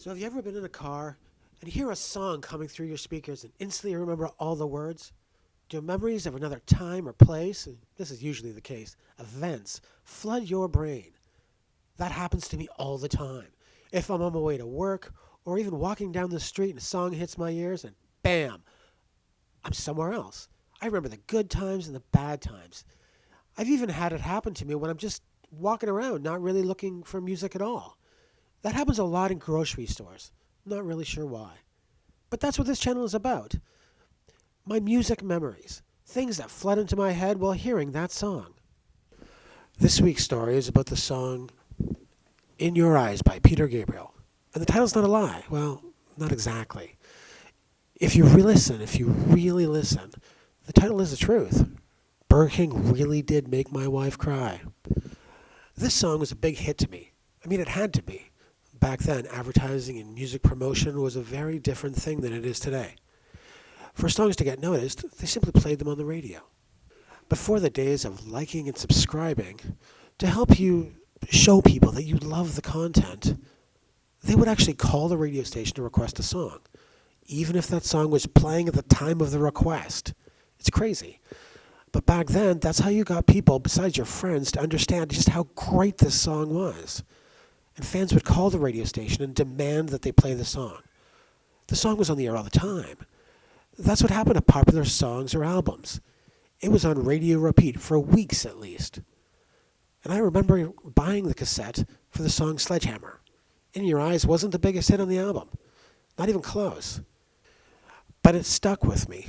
So have you ever been in a car and hear a song coming through your speakers and instantly remember all the words? Do memories of another time or place, and this is usually the case, events, flood your brain? That happens to me all the time. If I'm on my way to work or even walking down the street and a song hits my ears and bam, I'm somewhere else. I remember the good times and the bad times. I've even had it happen to me when I'm just walking around not really looking for music at all. That happens a lot in grocery stores. Not really sure why. But that's what this channel is about. My music memories. Things that flood into my head while hearing that song. This week's story is about the song In Your Eyes by Peter Gabriel. And the title's not a lie. Well, not exactly. If you really listen, the title is the truth. Burger King really did make my wife cry. This song was a big hit to me. I mean, it had to be. Back then, advertising and music promotion was a very different thing than it is today. For songs to get noticed, they simply played them on the radio. Before the days of liking and subscribing, to help you show people that you love the content, they would actually call the radio station to request a song, even if that song was playing at the time of the request. It's crazy. But back then, that's how you got people, besides your friends, to understand just how great this song was. And fans would call the radio station and demand that they play the song. The song was on the air all the time. That's what happened to popular songs or albums. It was on radio repeat for weeks at least. And I remember buying the cassette for the song Sledgehammer. In Your Eyes wasn't the biggest hit on the album. Not even close. But it stuck with me.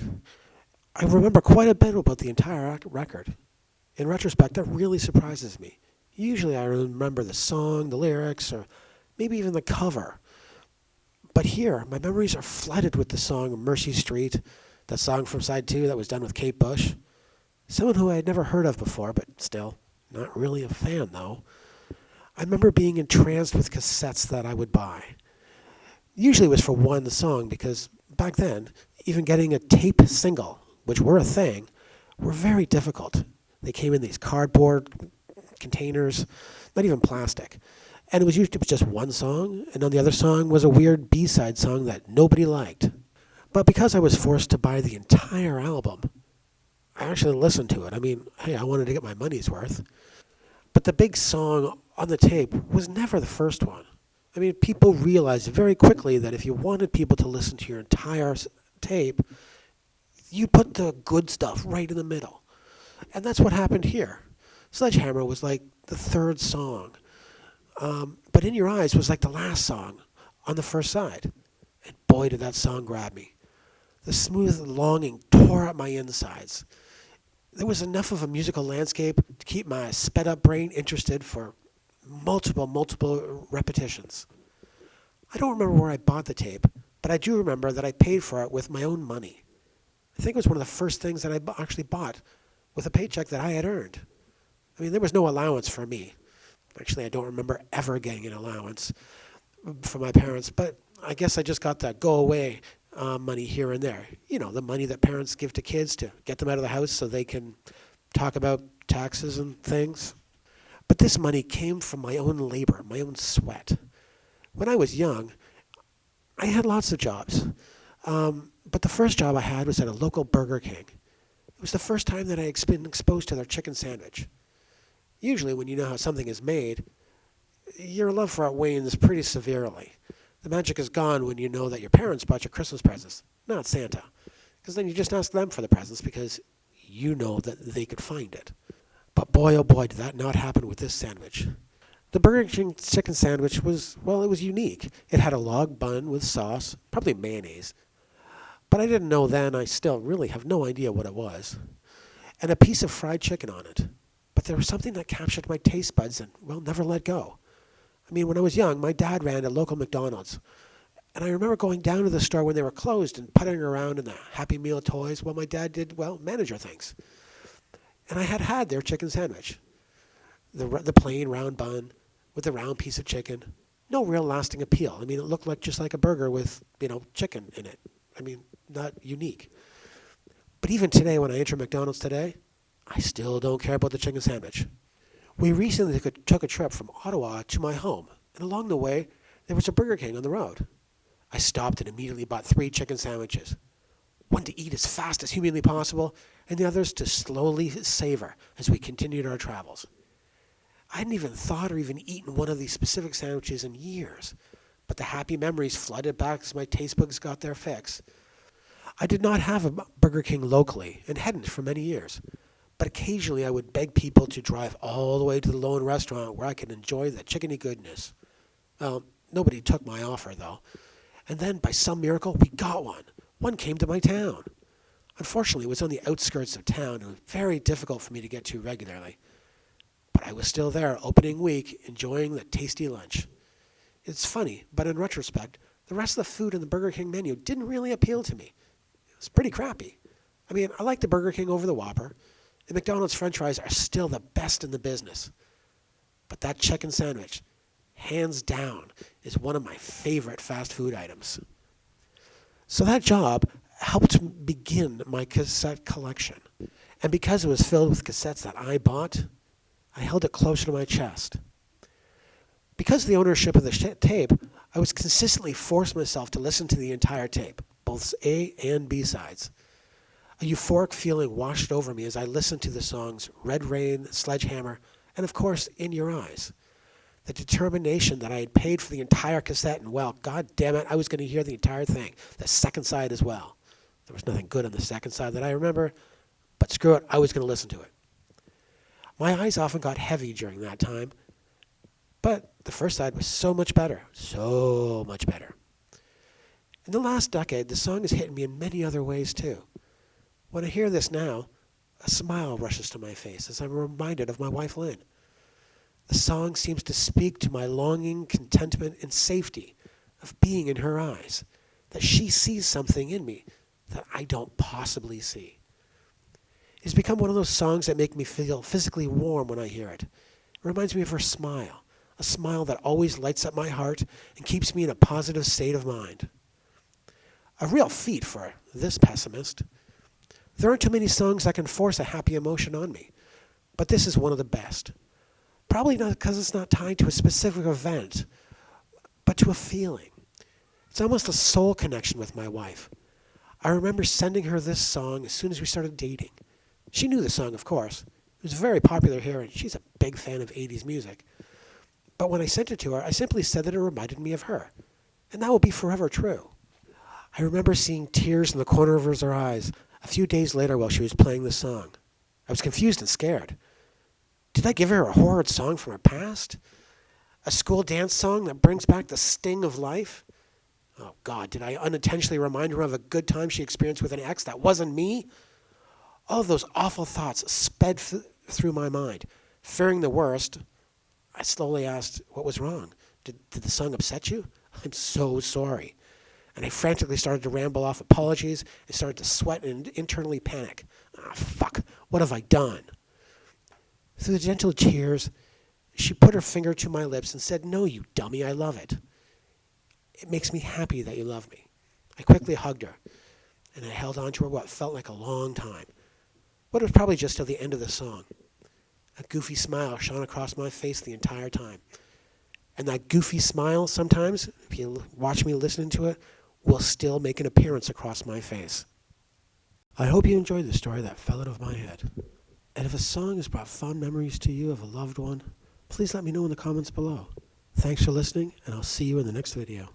I remember quite a bit about the entire record. In retrospect, that really surprises me. Usually I remember the song, the lyrics, or maybe even the cover. But here, my memories are flooded with the song Mercy Street, that song from side 2 that was done with Kate Bush. Someone who I had never heard of before, but still, not really a fan though. I remember being entranced with cassettes that I would buy. Usually it was for one song because back then, even getting a tape single, which were a thing, were very difficult. They came in these cardboard containers, not even plastic. And it was usually just one song, and on the other song was a weird B-side song that nobody liked. But because I was forced to buy the entire album, I actually listened to it. I mean, hey, I wanted to get my money's worth. But the big song on the tape was never the first one. I mean, people realized very quickly that if you wanted people to listen to your entire tape, you put the good stuff right in the middle. And that's what happened here. Sledgehammer was like the third song. But In Your Eyes was like the last song on the first side. And boy, did that song grab me. The smooth longing tore at my insides. There was enough of a musical landscape to keep my sped-up brain interested for multiple repetitions. I don't remember where I bought the tape, but I do remember that I paid for it with my own money. I think it was one of the first things that I actually bought with a paycheck that I had earned. I mean, there was no allowance for me. Actually, I don't remember ever getting an allowance from my parents, but I guess I just got that go-away money here and there. You know, the money that parents give to kids to get them out of the house so they can talk about taxes and things. But this money came from my own labor, my own sweat. When I was young, I had lots of jobs. But the first job I had was at a local Burger King. It was the first time that I had been exposed to their chicken sandwich. Usually when you know how something is made, your love for it wanes pretty severely. The magic is gone when you know that your parents bought your Christmas presents, not Santa. Because then you just ask them for the presents because you know that they could find it. But boy, oh boy, did that not happen with this sandwich. The Burger King chicken sandwich was, well, it was unique. It had a log bun with sauce, probably mayonnaise. But I didn't know then, I still really have no idea what it was. And a piece of fried chicken on it. But there was something that captured my taste buds and, well, never let go. I mean, when I was young, my dad ran a local McDonald's. And I remember going down to the store when they were closed and puttering around in the Happy Meal toys while my dad did, well, manager things. And I had their chicken sandwich. The plain round bun with the round piece of chicken. No real lasting appeal. I mean, it looked like just like a burger with, chicken in it. I mean, not unique. But even today, when I enter McDonald's today, I still don't care about the chicken sandwich. We recently took a trip from Ottawa to my home, and along the way, There was a Burger King on the road. I stopped and immediately bought 3 chicken sandwiches. One to eat as fast as humanly possible, and the others to slowly savor as we continued our travels. I hadn't even thought or even eaten one of these specific sandwiches in years, but the happy memories flooded back as my taste buds got their fix. I did not have a Burger King locally, and hadn't for many years, but occasionally I would beg people to drive all the way to the lone restaurant where I could enjoy the chickeny goodness. Well, nobody took my offer, though, and then, by some miracle, we got one. One came to my town. Unfortunately, it was on the outskirts of town, and it was very difficult for me to get to regularly. But I was still there, opening week, enjoying the tasty lunch. It's funny, but in retrospect, the rest of the food in the Burger King menu didn't really appeal to me. It was pretty crappy. I mean, I like the Burger King over the Whopper, and McDonald's french fries are still the best in the business. But that chicken sandwich, hands down, is one of my favorite fast food items. So that job helped begin my cassette collection. And because it was filled with cassettes that I bought, I held it closer to my chest. Because of the ownership of the tape, I was consistently forced myself to listen to the entire tape, both A and B sides. A euphoric feeling washed over me as I listened to the songs Red Rain, Sledgehammer, and of course, In Your Eyes. The determination that I had paid for the entire cassette, and well, god damn it, I was going to hear the entire thing, the second side as well. There was nothing good on the second side that I remember, but screw it, I was going to listen to it. My eyes often got heavy during that time, but the first side was so much better. In the last decade, the song has hit me in many other ways too. When I hear this now, a smile rushes to my face as I'm reminded of my wife Lynn. The song seems to speak to my longing, contentment, and safety of being in her eyes, that she sees something in me that I don't possibly see. It's become one of those songs that make me feel physically warm when I hear it. It reminds me of her smile, a smile that always lights up my heart and keeps me in a positive state of mind. A real feat for this pessimist. There aren't too many songs that can force a happy emotion on me, but this is one of the best. Probably not because it's not tied to a specific event, but to a feeling. It's almost a soul connection with my wife. I remember sending her this song as soon as we started dating. She knew the song, of course. It was very popular here, and she's a big fan of 80s music. But when I sent it to her, I simply said that it reminded me of her. And that will be forever true. I remember seeing tears in the corner of her eyes a few days later while she was playing the song. I was confused and scared. Did I give her a horrid song from her past? A school dance song that brings back the sting of life? Oh God, did I unintentionally remind her of a good time she experienced with an ex that wasn't me? All of those awful thoughts sped through my mind. Fearing the worst, I slowly asked, what was wrong? Did the song upset you? I'm so sorry. And I frantically started to ramble off apologies and started to sweat and internally panic. Fuck, what have I done? Through the gentle tears, she put her finger to my lips and said, no, you dummy, I love it. It makes me happy that you love me. I quickly hugged her, and I held on to her what felt like a long time. But it was probably just till the end of the song. A goofy smile shone across my face the entire time. And that goofy smile, sometimes, if you watch me listening to it, will still make an appearance across my face. I hope you enjoyed the story that fell out of my head. And if a song has brought fond memories to you of a loved one, please let me know in the comments below. Thanks for listening, and I'll see you in the next video.